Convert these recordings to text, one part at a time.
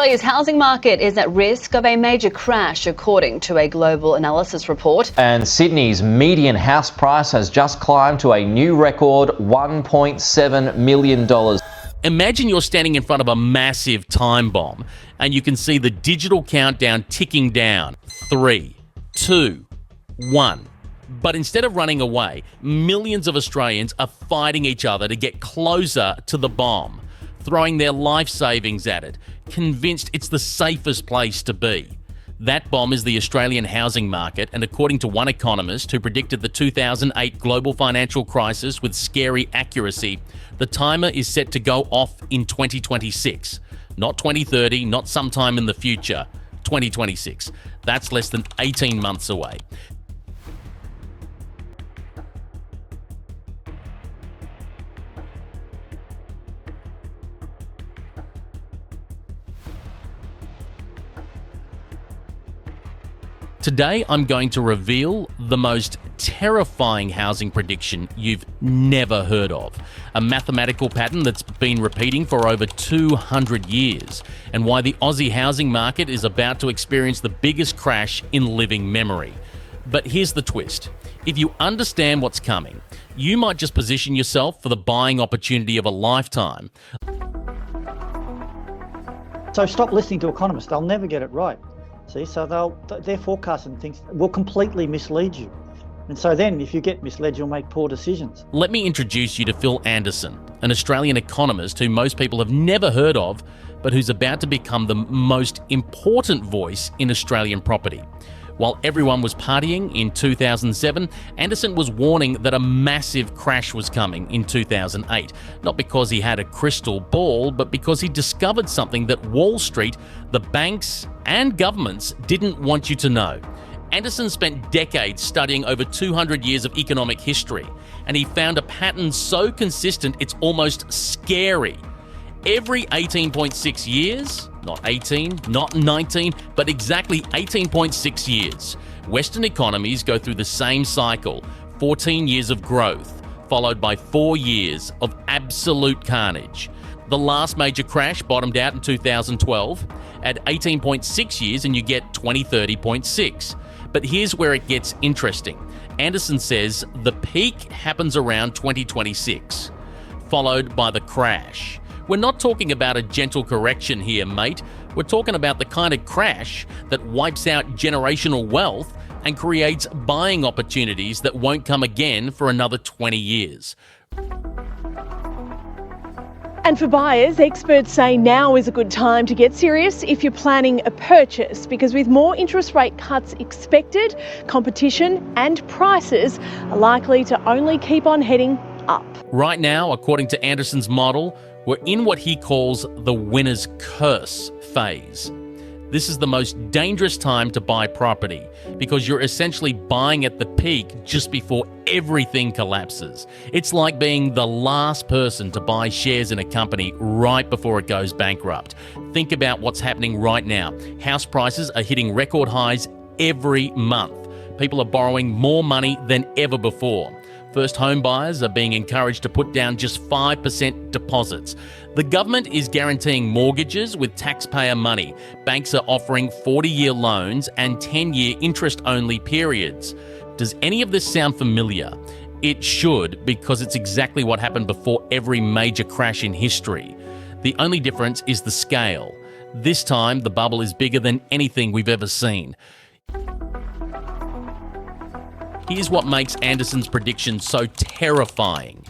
Australia's housing market is at risk of a major crash, according to a global analysis report. And Sydney's median house price has just climbed to a new record $1.7 million. Imagine you're standing in front of a massive time bomb and you can see the digital countdown ticking down. 3, 2, 1. But instead of running away, millions of Australians are fighting each other to get closer to the bomb, throwing their life savings at it, convinced it's the safest place to be. That bomb is the Australian housing market, and according to one economist who predicted the 2008 global financial crisis with scary accuracy, the timer is set to go off in 2026. Not 2030, not sometime in the future. 2026. That's less than 18 months away. Today, I'm going to reveal the most terrifying housing prediction you've never heard of. A mathematical pattern that's been repeating for over 200 years, and why the Aussie housing market is about to experience the biggest crash in living memory. But here's the twist. If you understand what's coming, you might just position yourself for the buying opportunity of a lifetime. So stop listening to economists. They'll never get it right. See, so their forecasting things will completely mislead you. And so then, if you get misled, you'll make poor decisions. Let me introduce you to Phil Anderson, an Australian economist who most people have never heard of, but who's about to become the most important voice in Australian property. While everyone was partying in 2007, Anderson was warning that a massive crash was coming in 2008, not because he had a crystal ball, but because he discovered something that Wall Street, the banks, and governments didn't want you to know. Anderson spent decades studying over 200 years of economic history, and he found a pattern so consistent it's almost scary. Every 18.6 years, not 18, not 19, but exactly 18.6 years, Western economies go through the same cycle, 14 years of growth, followed by 4 years of absolute carnage. The last major crash bottomed out in 2012. Add 18.6 years and you get 2030.6. But here's where it gets interesting. Anderson says the peak happens around 2026, followed by the crash. We're not talking about a gentle correction here, mate. We're talking about the kind of crash that wipes out generational wealth and creates buying opportunities that won't come again for another 20 years. And for buyers, experts say now is a good time to get serious if you're planning a purchase, because with more interest rate cuts expected, competition and prices are likely to only keep on heading up. Right now, according to Anderson's model, we're in what he calls the winner's curse phase. This is the most dangerous time to buy property because you're essentially buying at the peak just before everything collapses. It's like being the last person to buy shares in a company right before it goes bankrupt. Think about what's happening right now. House prices are hitting record highs every month. People are borrowing more money than ever before. First home buyers are being encouraged to put down just 5% deposits. The government is guaranteeing mortgages with taxpayer money. Banks are offering 40-year loans and 10-year interest-only periods. Does any of this sound familiar? It should, because it's exactly what happened before every major crash in history. The only difference is the scale. This time, the bubble is bigger than anything we've ever seen. Here's what makes Anderson's prediction so terrifying.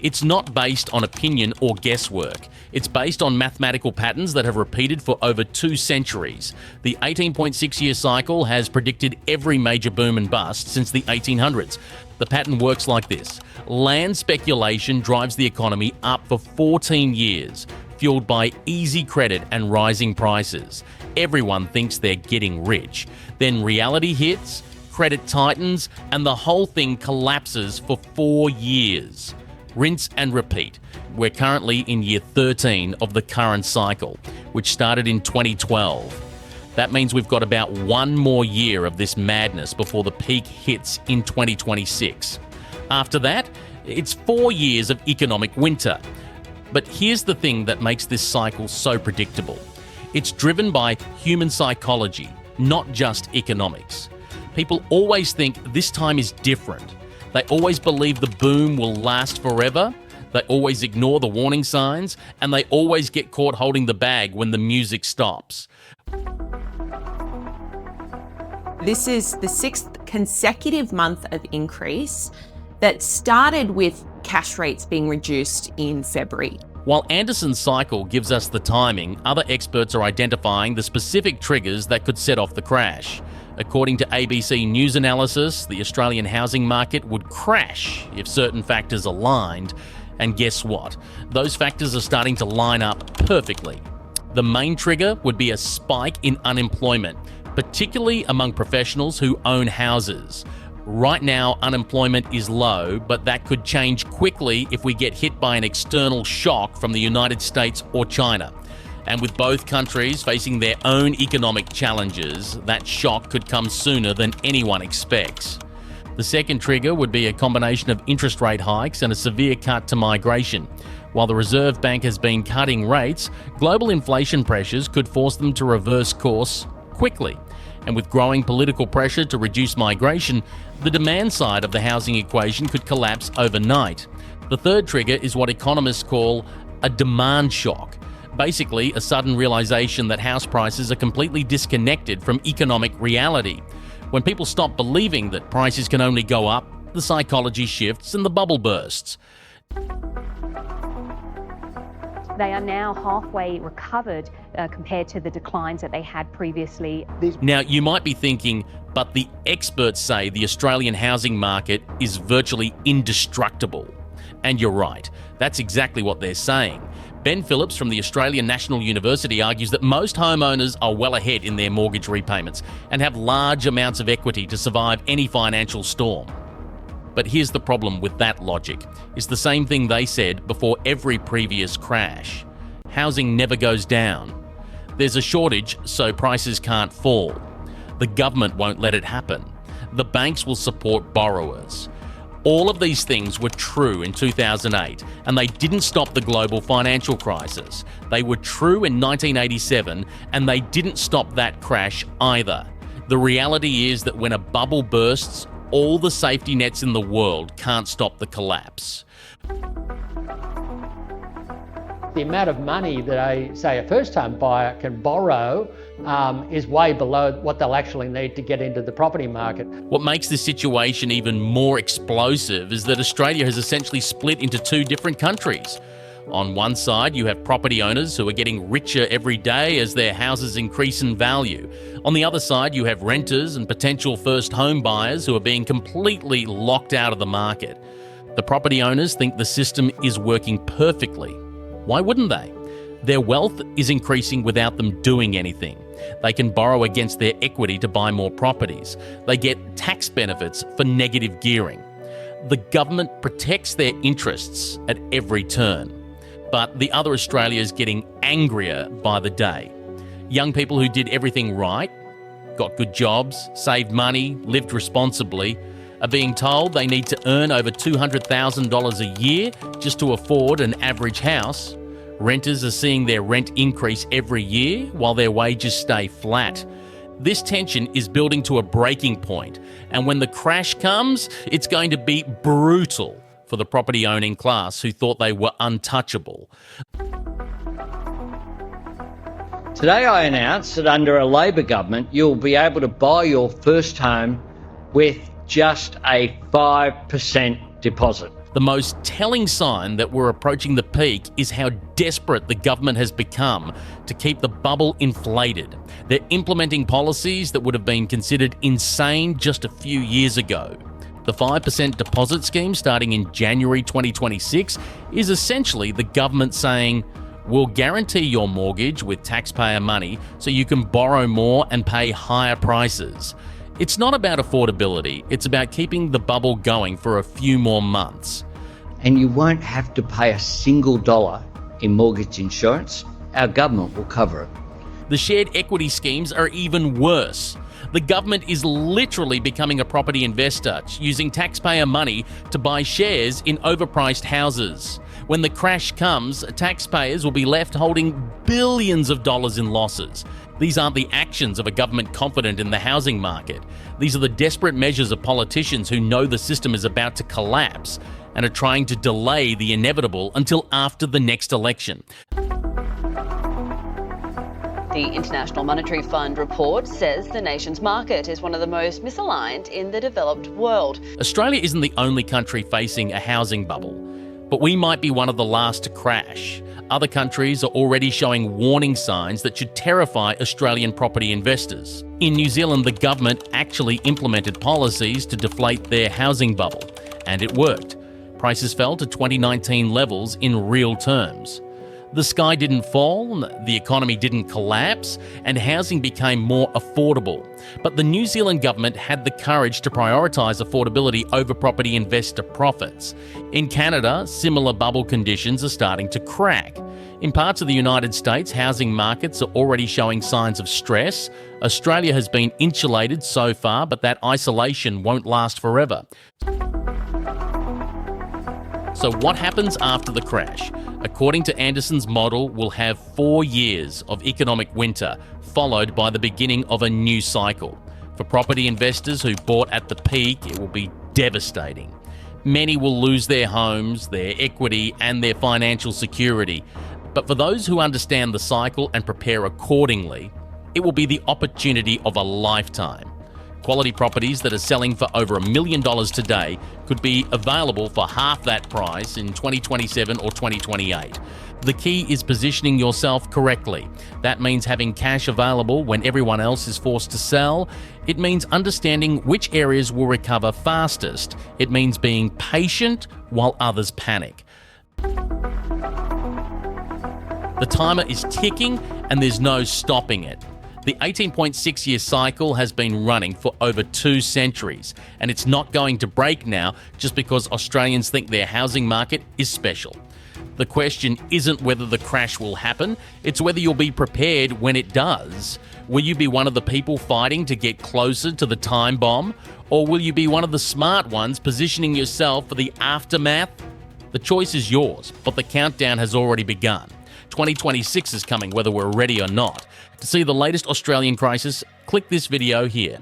It's not based on opinion or guesswork. It's based on mathematical patterns that have repeated for over 2 centuries. The 18.6-year cycle has predicted every major boom and bust since the 1800s. The pattern works like this. Land speculation drives the economy up for 14 years, fueled by easy credit and rising prices. Everyone thinks they're getting rich. Then reality hits, credit tightens, and the whole thing collapses for 4 years. Rinse and repeat. We're currently in year 13 of the current cycle, which started in 2012. That means we've got about 1 more year of this madness before the peak hits in 2026. After that, it's 4 years of economic winter. But here's the thing that makes this cycle so predictable. It's driven by human psychology, not just economics. People always think this time is different. They always believe the boom will last forever. They always ignore the warning signs, and they always get caught holding the bag when the music stops. This is the 6th consecutive month of increase that started with cash rates being reduced in February. While Anderson's cycle gives us the timing, other experts are identifying the specific triggers that could set off the crash. According to ABC News analysis, the Australian housing market would crash if certain factors aligned. And guess what? Those factors are starting to line up perfectly. The main trigger would be a spike in unemployment, particularly among professionals who own houses. Right now, unemployment is low, but that could change quickly if we get hit by an external shock from the United States or China. And with both countries facing their own economic challenges, that shock could come sooner than anyone expects. The second trigger would be a combination of interest rate hikes and a severe cut to migration. While the Reserve Bank has been cutting rates, global inflation pressures could force them to reverse course quickly. And with growing political pressure to reduce migration, the demand side of the housing equation could collapse overnight. The third trigger is what economists call a demand shock. Basically, a sudden realization that house prices are completely disconnected from economic reality. When people stop believing that prices can only go up, the psychology shifts and the bubble bursts. They are now halfway recovered compared to the declines that they had previously. Now, you might be thinking, but the experts say the Australian housing market is virtually indestructible. And you're right. That's exactly what they're saying. Ben Phillips from the Australian National University argues that most homeowners are well ahead in their mortgage repayments and have large amounts of equity to survive any financial storm. But here's the problem with that logic. It's the same thing they said before every previous crash. Housing never goes down. There's a shortage, so prices can't fall. The government won't let it happen. The banks will support borrowers. All of these things were true in 2008, and they didn't stop the global financial crisis. They were true in 1987, and they didn't stop that crash either. The reality is that when a bubble bursts, all the safety nets in the world can't stop the collapse. The amount of money that a first-time buyer can borrow is way below what they'll actually need to get into the property market. What makes this situation even more explosive is that Australia has essentially split into two different countries. On one side, you have property owners who are getting richer every day as their houses increase in value. On the other side, you have renters and potential first home buyers who are being completely locked out of the market. The property owners think the system is working perfectly. Why wouldn't they? Their wealth is increasing without them doing anything. They can borrow against their equity to buy more properties. They get tax benefits for negative gearing. The government protects their interests at every turn. But the other Australia is getting angrier by the day. Young people who did everything right, got good jobs, saved money, lived responsibly, are being told they need to earn over $200,000 a year just to afford an average house. Renters are seeing their rent increase every year while their wages stay flat. This tension is building to a breaking point, and when the crash comes, it's going to be brutal for the property-owning class who thought they were untouchable. Today I announced that under a Labor government, you'll be able to buy your first home with just a 5% deposit. The most telling sign that we're approaching the peak is how desperate the government has become to keep the bubble inflated. They're implementing policies that would have been considered insane just a few years ago. The 5% deposit scheme starting in January 2026 is essentially the government saying, we'll guarantee your mortgage with taxpayer money so you can borrow more and pay higher prices. It's not about affordability, it's about keeping the bubble going for a few more months. And you won't have to pay a single dollar in mortgage insurance. Our government will cover it. The shared equity schemes are even worse. The government is literally becoming a property investor, using taxpayer money to buy shares in overpriced houses. When the crash comes, taxpayers will be left holding billions of dollars in losses. These aren't the actions of a government confident in the housing market. These are the desperate measures of politicians who know the system is about to collapse and are trying to delay the inevitable until after the next election. The International Monetary Fund report says the nation's market is one of the most misaligned in the developed world. Australia isn't the only country facing a housing bubble, but we might be one of the last to crash. Other countries are already showing warning signs that should terrify Australian property investors. In New Zealand, the government actually implemented policies to deflate their housing bubble, and it worked. Prices fell to 2019 levels in real terms. The sky didn't fall, the economy didn't collapse, and housing became more affordable. But the New Zealand government had the courage to prioritise affordability over property investor profits. In Canada, similar bubble conditions are starting to crack. In parts of the United States, housing markets are already showing signs of stress. Australia has been insulated so far, but that isolation won't last forever. So what happens after the crash? According to Anderson's model, we'll have 4 years of economic winter, followed by the beginning of a new cycle. For property investors who bought at the peak, it will be devastating. Many will lose their homes, their equity, and their financial security. But for those who understand the cycle and prepare accordingly, it will be the opportunity of a lifetime. Quality properties that are selling for over $1 million today could be available for half that price in 2027 or 2028. The key is positioning yourself correctly. That means having cash available when everyone else is forced to sell. It means understanding which areas will recover fastest. It means being patient while others panic. The timer is ticking and there's no stopping it. The 18.6-year cycle has been running for over 2 centuries, and it's not going to break now just because Australians think their housing market is special. The question isn't whether the crash will happen, it's whether you'll be prepared when it does. Will you be one of the people fighting to get closer to the time bomb, or will you be one of the smart ones positioning yourself for the aftermath? The choice is yours, but the countdown has already begun. 2026 is coming whether we're ready or not. To see the latest Australian crisis, click this video here.